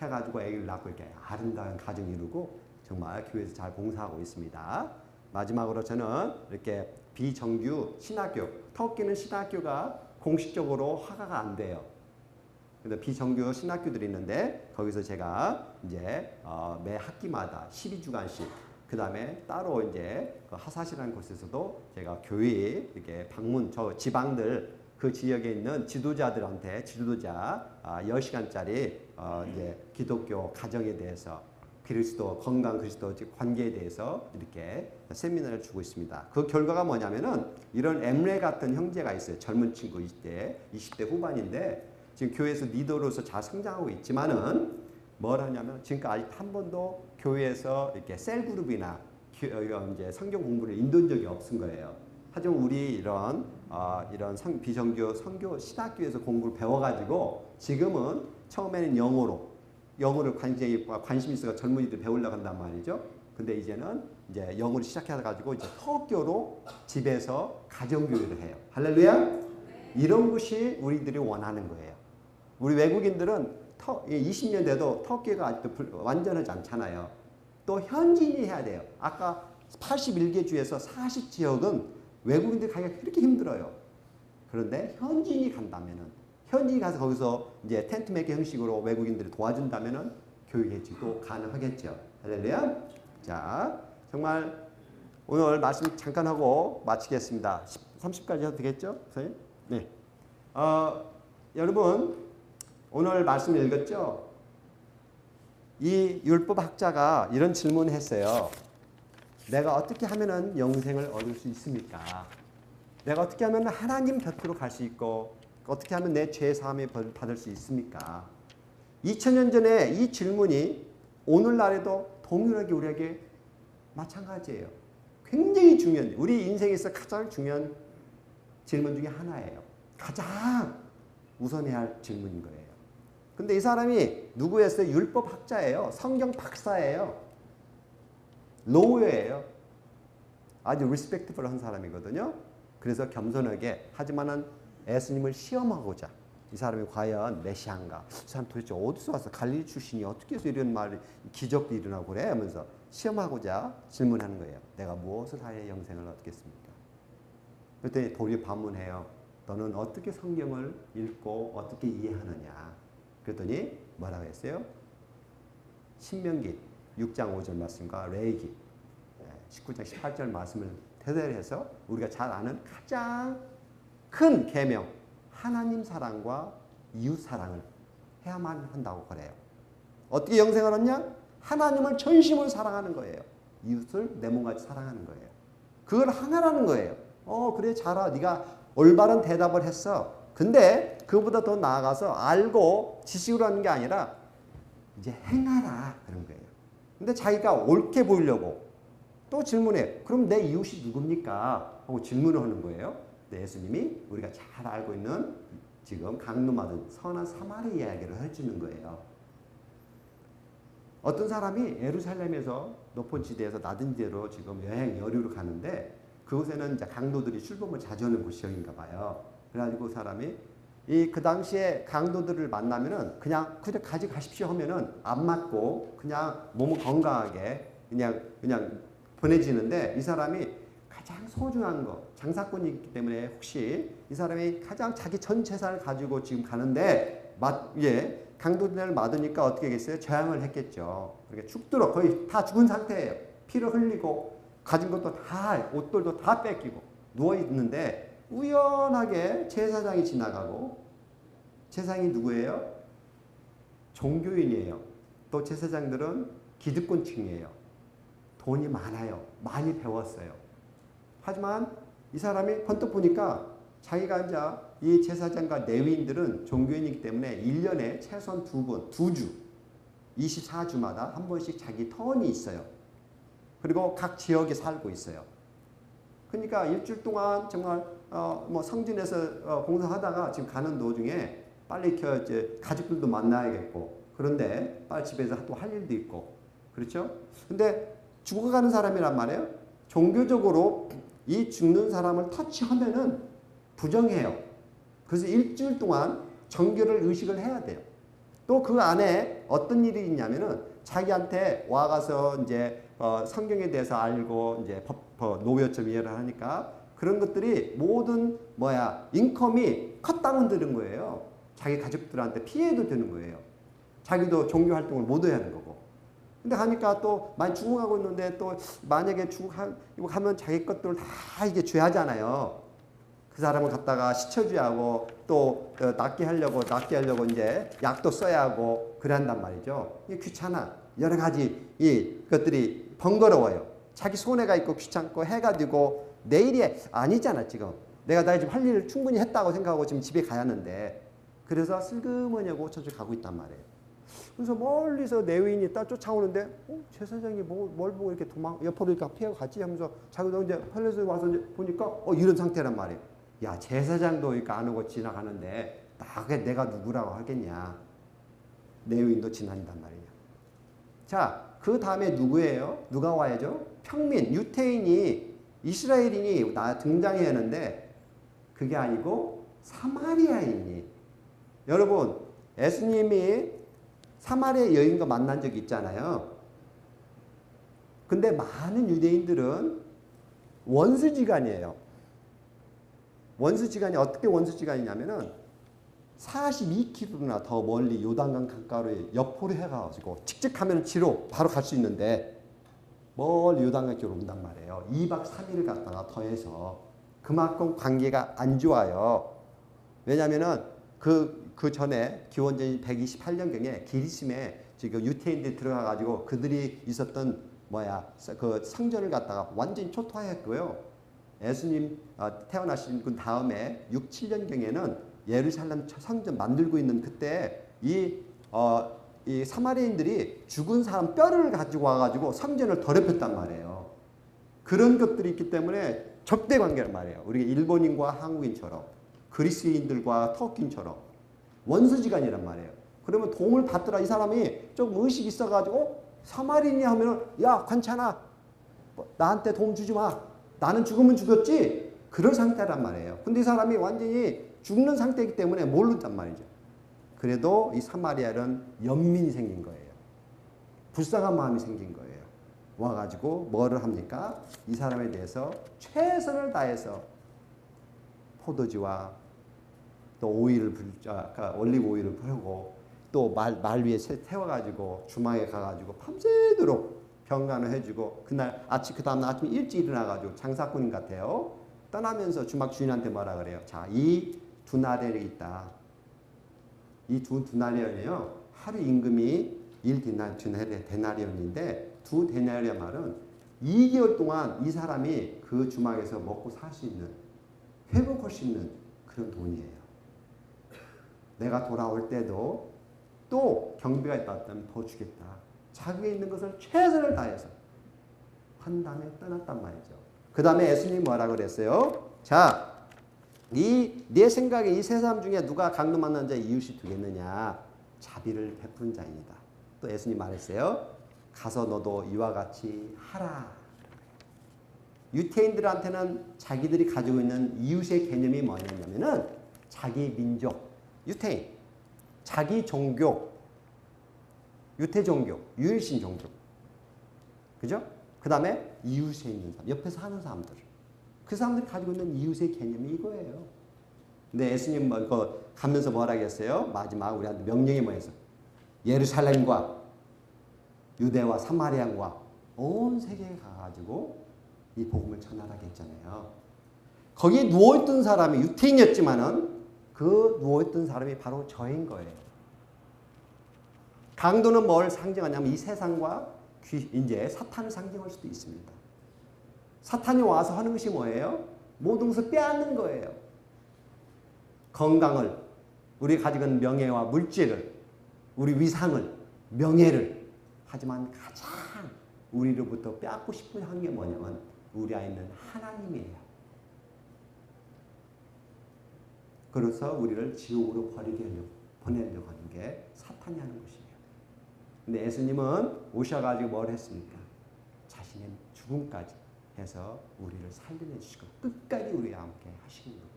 해가지고 아기를 낳고 이렇게 아름다운 가정 이루고 정말 교회에서 잘 봉사하고 있습니다. 마지막으로 저는 이렇게 비정규 신학교, 터키는 신학교가 공식적으로 허가가 안 돼요. 근데 비정규 신학교들이 있는데 거기서 제가 이제 매 학기마다 12주간씩 그 다음에 따로 이제 그 하사시라는 곳에서도 제가 교회에 이렇게 방문, 저 지방들 그 지역에 있는 지도자들한테 지도자 10시간짜리 이제 기독교 가정에 대해서 그리스도 건강 그리스도 관계에 대해서 이렇게 세미나를 주고 있습니다. 그 결과가 뭐냐면은 이런 엠레 같은 형제가 있어요. 젊은 친구 20대 후반인데 지금 교회에서 리더로서 잘 성장하고 있지만은 뭘 하냐면 지금까지 아직 한 번도 교회에서 이렇게 셀 그룹이나 이제 성경 공부를 인도한 적이 없은 거예요. 하지만 우리 이런 비정규 선교 신학교에서 공부를 배워가지고 지금은 처음에는 영어를 관심 있어서 젊은이들 배우려고 한단 말이죠. 근데 이제는 이제 영어를 시작해가지고 이제 터키어로 집에서 가정교육을 해요. 할렐루야. 이런 것이 우리들이 원하는 거예요. 우리 외국인들은 20년 돼도 터키가 아직도 완전하지 않잖아요. 또 현지인이 해야 돼요. 아까 81개 주에서 40지역은 외국인들이 가기가 그렇게 힘들어요. 그런데 현지인이 간다면은, 현지인이 가서 거기서 이제 텐트 메이킹 형식으로 외국인들이 도와준다면은 교육해지도 가능하겠죠. 할렐루야. 자, 정말 오늘 말씀 잠깐 하고 마치겠습니다. 30까지 해도 되겠죠? 선생님? 네. 여러분, 오늘 말씀 읽었죠? 이 율법학자가 이런 질문을 했어요. 내가 어떻게 하면은 영생을 얻을 수 있습니까? 내가 어떻게 하면 하나님 곁으로 갈 수 있고, 어떻게 하면 내 죄 사함을 받을 수 있습니까? 2000년 전에 이 질문이 오늘날에도 동일하게 우리에게 마찬가지예요. 굉장히 중요한, 우리 인생에서 가장 중요한 질문 중에 하나예요. 가장 우선해야 할 질문인 거예요. 근데 이 사람이 누구였어요? 율법학자예요. 성경 박사예요. 로우예요. 아주 리스펙트풀한 사람이거든요. 그래서 겸손하게, 하지만은 예수님을 시험하고자, 이 사람이 과연 메시아인가? 이 사람 도대체 어디서 와서 갈릴리 출신이 어떻게 해서 이런 말이 기적도 일어나고 그래? 하면서 시험하고자 질문하는 거예요. 내가 무엇을 하여 영생을 얻겠습니까? 그랬더니 도리 반문해요. 너는 어떻게 성경을 읽고 어떻게 이해하느냐? 그랬더니 뭐라고 했어요? 신명기 6장 5절 말씀과 레위기 19장 18절 말씀을 대대해서 우리가 잘 아는 가장 큰 계명, 하나님 사랑과 이웃 사랑을 해야만 한다고 그래요. 어떻게 영생을 얻냐? 하나님을 전심으로 사랑하는 거예요. 이웃을 내 몸같이 사랑하는 거예요. 그걸 하나라는 거예요. 그래, 잘하. 네가 올바른 대답을 했어. 근데 그보다 더 나아가서 알고 지식으로 하는 게 아니라 이제 행하라, 그런 거예요. 근데 자기가 옳게 보이려고 또 질문해. 그럼 내 이웃이 누굽니까? 하고 질문을 하는 거예요. 예수님이 우리가 잘 알고 있는 지금 강론받은 선한 사마리 이야기를 해주는 거예요. 어떤 사람이 예루살렘에서 높은 지대에서 낮은 지대로 지금 여류로 가는데, 그곳에는 이제 강도들이 출범을 자주 하는 곳인가 봐요. 그래가지고 그 사람이 그 당시에 강도들을 만나면은 그냥 가지고 가십시오 하면은 안 맞고 그냥 몸은 건강하게 그냥 보내지는데, 이 사람이 가장 소중한 거, 장사꾼이기 때문에 혹시 이 사람이 가장 자기 전 재산을 가지고 지금 가는데 강도들을 맞으니까 어떻게 했겠어요? 저항을 했겠죠. 그러니까 죽도록 거의 다 죽은 상태예요. 피를 흘리고 가진 것도 다, 옷들도 다 뺏기고 누워 있는데 우연하게 제사장이 지나가고, 제사장이 누구예요? 종교인이에요. 또 제사장들은 기득권층이에요. 돈이 많아요. 많이 배웠어요. 하지만 이 사람이 번뜩 보니까 자기가 이제 이 제사장과 레위인들은 종교인이기 때문에 1년에 최소한 2주, 24주마다 한 번씩 자기 턴이 있어요. 그리고 각 지역에 살고 있어요. 그러니까 일주일 동안 정말 성진에서 봉사하다가 지금 가는 도중에 빨리 이제 가족들도 만나야겠고, 그런데 빨리 집에서 또 할 일도 있고, 그렇죠? 근데 죽어가는 사람이란 말이에요. 종교적으로 이 죽는 사람을 터치하면은 부정해요. 그래서 일주일 동안 정결을 의식을 해야 돼요. 또 그 안에 어떤 일이 있냐면은 자기한테 와가서 이제 성경에 대해서 알고 이제 노예처럼 이해를 하니까 그런 것들이 모든 인컴이 컷다운 되는 거예요. 자기 가족들한테 피해도 되는 거예요. 자기도 종교 활동을 못 해야 하는 거고. 근데 하니까 또 많이 죽어가고 있는데 또 만약에 죽어가면 자기 것들 다 이게 죄하잖아요. 그 사람을 갖다가 시쳐줘야하고 또 낫게 하려고 이제 약도 써야 하고 그래 한단 말이죠. 이게 귀찮아. 여러 가지 것들이 번거로워요. 자기 손해가 있고 귀찮고 해가지고 내일이 아니잖아 지금. 내가 지금 할 일을 충분히 했다고 생각하고 지금 집에 가야 하는데, 그래서 슬그머니 하고 저쪽 가고 있단 말이에요. 그래서 멀리서 레위인이 딱 쫓아오는데 제사장이 뭘 보고 이렇게 옆으로 이렇게 피하고 갔지 하면서 자기도 이제 팔레서 와서 이제 보니까 이런 상태란 말이에요. 야, 제사장도 이렇게 안 오고 지나가는데 내가 누구라고 하겠냐. 레위인도 지나간단 말이에요. 자, 그 다음에 누구예요? 누가 와야죠? 평민, 유태인이 이스라엘인이 등장해야 하는데 그게 아니고 사마리아인이. 여러분 예수님이 사마리아 여인과 만난 적이 있잖아요. 근데 많은 유대인들은 원수지간이에요. 원수지간이 어떻게 원수지간이냐면은 42km나 더 멀리 요단강 강가로 옆으로 해가지고 직직하면 지로 바로 갈 수 있는데 멀리 요단강 쪽으로 온단 말이에요. 2박 3일을 갔다가 더해서 그만큼 관계가 안 좋아요. 왜냐면은 그 전에 기원전 128년경에 기리심에 지금 유태인들이 들어가가지고 그들이 있었던 그 성전을 갖다가 완전히 초토화했고요. 예수님 태어나신 그 다음에 6, 7년경에는 예루살렘 성전 만들고 있는 그때 이 사마리아인들이 죽은 사람 뼈를 가지고 와가지고 성전을 더럽혔단 말이에요. 그런 것들이 있기 때문에 적대 관계란 말이에요. 우리 일본인과 한국인처럼 그리스인들과 터키인처럼 원수지간이란 말이에요. 그러면 도움을 받더라. 이 사람이 좀 의식이 있어가지고 사마리아인이 하면은 야 괜찮아. 나한테 도움 주지 마. 나는 죽으면 죽었지. 그런 상태란 말이에요. 근데 이 사람이 완전히 죽는 상태이기 때문에 모른단 말이죠. 그래도 이 사마리아는 연민이 생긴 거예요. 불쌍한 마음이 생긴 거예요. 와가지고 뭐를 합니까? 이 사람에 대해서 최선을 다해서 포도주와 또 올리브 오일을 부르고 또 말 위에 태워가지고 주막에 가가지고 밤새도록 병간을 해주고 그날 그 다음날 아침 일찍 일어나가지고 장사꾼인 같아요. 떠나면서 주막 주인한테 뭐라 그래요? 자, 이 두 나렐이 있다. 이 두 데나리온이요. 하루 임금이 1데나리온인데 두 데나리온 말은 2개월 동안 이 사람이 그 주막에서 먹고 살 수 있는 회복할 수 있는 그런 돈이에요. 내가 돌아올 때도 또 경비가 있다면 더 주겠다. 자기에 있는 것을 최선을 다해서 한 다음에 떠났단 말이죠. 그 다음에 예수님이 뭐라 그랬어요? 자, 내 생각에 이 세 사람 중에 누가 강도 만난 자 이웃이 되겠느냐? 자비를 베푼 자입니다. 또 예수님 말했어요. 가서 너도 이와 같이 하라. 유태인들한테는 자기들이 가지고 있는 이웃의 개념이 뭐냐면은 자기 민족, 유태인, 자기 종교, 유태 종교, 유일신 종교. 그죠? 그 다음에 이웃에 있는 사람, 옆에 사는 사람들. 그 사람들이 가지고 있는 이웃의 개념이 이거예요. 근데 예수님 가면서 뭐라 했어요? 마지막 우리한테 명령이 뭐였어요? 예루살렘과 유대와 사마리아와 온 세계에 가가지고 이 복음을 전하라고 했잖아요. 거기에 누워있던 사람이 유태인이었지만은 그 누워있던 사람이 바로 저인 거예요. 강도는 뭘 상징하냐면 이 세상과 이제 사탄을 상징할 수도 있습니다. 사탄이 와서 하는 것이 뭐예요? 모든 것을 빼앗는 거예요. 건강을, 우리 가지고 있는 명예와 물질을, 우리 위상을, 명예를. 하지만 가장 우리로부터 빼앗고 싶은 게 뭐냐면 우리 안에 있는 하나님이에요. 그래서 우리를 지옥으로 보내려고 하는 게 사탄이 하는 것이에요. 근데 예수님은 오셔가지고 뭘 했습니까? 자신의 죽음까지 해서 우리를 살려내 주시고 끝까지 우리와 함께 하시는 거예요.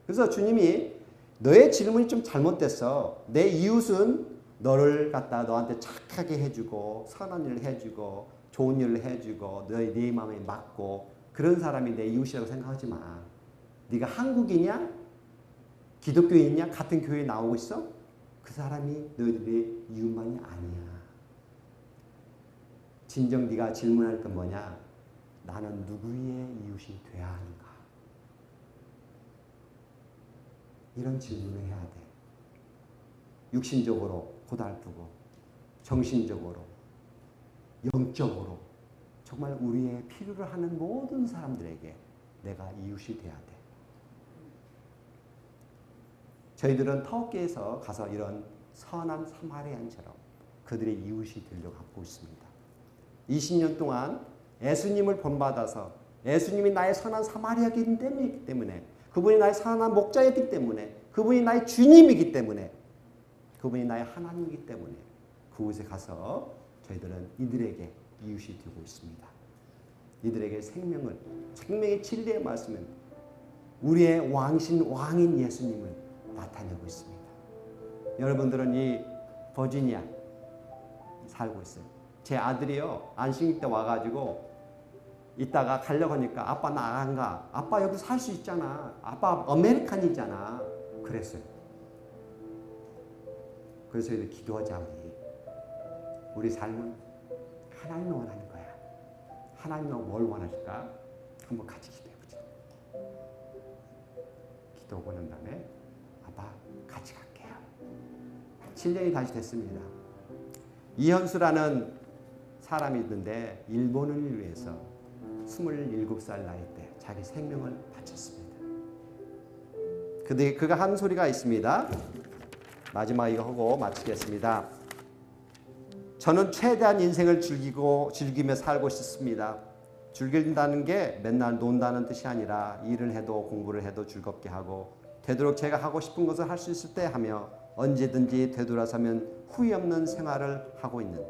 그래서 주님이 너의 질문이 좀 잘못됐어. 내 이웃은 너를 갖다 너한테 착하게 해주고 선한 일을 해주고 좋은 일을 해주고 네 마음에 맞고 그런 사람이 내 이웃이라고 생각하지 마. 네가 한국이냐? 기독교인이냐? 같은 교회에 나오고 있어? 그 사람이 너희들의 이웃만이 아니야. 진정 네가 질문할 건 뭐냐? 나는 누구의 이웃이 돼야 하는가? 이런 질문을 해야 돼. 육신적으로 고달프고 정신적으로 영적으로 정말 우리의 필요를 하는 모든 사람들에게 내가 이웃이 돼야 돼. 저희들은 터키에서 가서 이런 선한 사마리아인처럼 그들의 이웃이 되려고 하고 있습니다. 20년 동안 예수님을 본받아서 예수님이 나의 선한 사마리아이기 때문에 그분이 나의 선한 목자였기 때문에 그분이 나의 주님이기 때문에 그분이 나의 하나님이기 때문에 그곳에 가서 저희들은 이들에게 이웃이 되고 있습니다. 이들에게 생명의 진리의 말씀은 우리의 왕인 예수님을 나타내고 있습니다. 여러분들은 이 버지니아 살고 있어요. 제 아들이요, 안식일 때 와가지고 이따가 가려고 하니까 아빠 나 안 가. 아빠 여기 살 수 있잖아. 아빠 아메리칸이잖아. 그랬어요. 그래서 저희들 기도하자. 우리 삶은 하나님이 원하는 거야. 하나님은 뭘 원하실까? 한번 같이 기도해보자. 기도하고 난 다음에 아빠 같이 갈게요. 7년이 다시 됐습니다. 이현수라는 사람이 있는데 일본을 위해서 27살 나이 때 자기 생명을 바쳤습니다. 근데 그가 한 소리가 있습니다. 마지막 이거 하고 마치겠습니다. 저는 최대한 인생을 즐기며 살고 싶습니다. 즐긴다는 게 맨날 논다는 뜻이 아니라 일을 해도 공부를 해도 즐겁게 하고 되도록 제가 하고 싶은 것을 할 수 있을 때 하며 언제든지 되돌아서면 후회 없는 생활을 하고 있는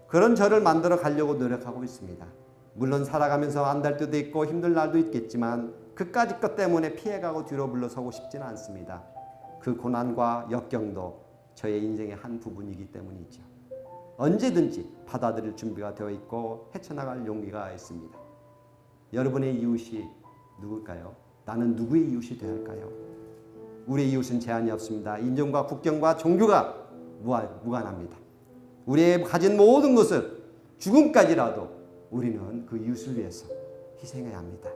그런 저를 만들어 가려고 노력하고 있습니다. 물론 살아가면서 안 될 때도 있고 힘들 날도 있겠지만 그까짓 것 때문에 피해가고 뒤로 물러서고 싶지는 않습니다. 그 고난과 역경도 저의 인생의 한 부분이기 때문이죠. 언제든지 받아들일 준비가 되어 있고 헤쳐나갈 용기가 있습니다. 여러분의 이웃이 누굴까요? 나는 누구의 이웃이 되어야 할까요? 우리의 이웃은 제한이 없습니다. 인종과 국경과 종교가 무관합니다. 우리의 가진 모든 것을 죽음까지라도 우리는 그 이웃을 위해서 희생해야 합니다.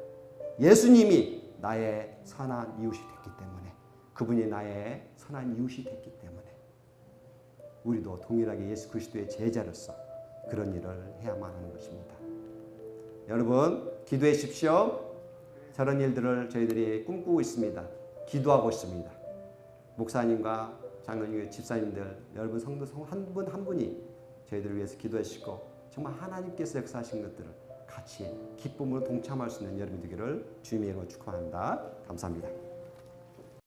예수님이 나의 선한 이웃이 됐기 때문에 그분이 나의 선한 이웃이 됐기 때문에 우리도 동일하게 예수 그리스도의 제자로서 그런 일을 해야만 하는 것입니다. 여러분 기도해 주십시오. 저런 일들을 저희들이 꿈꾸고 있습니다. 기도하고 있습니다. 목사님과 장로님, 집사님들 여러분 성도 한 분 한 분이 저희들을 위해서 기도해 주시고 정말 하나님께서 역사하신 것들을 같이 기쁨으로 동참할 수 있는 여러분 되기를 주님의 이름으로 축원합니다. 감사합니다.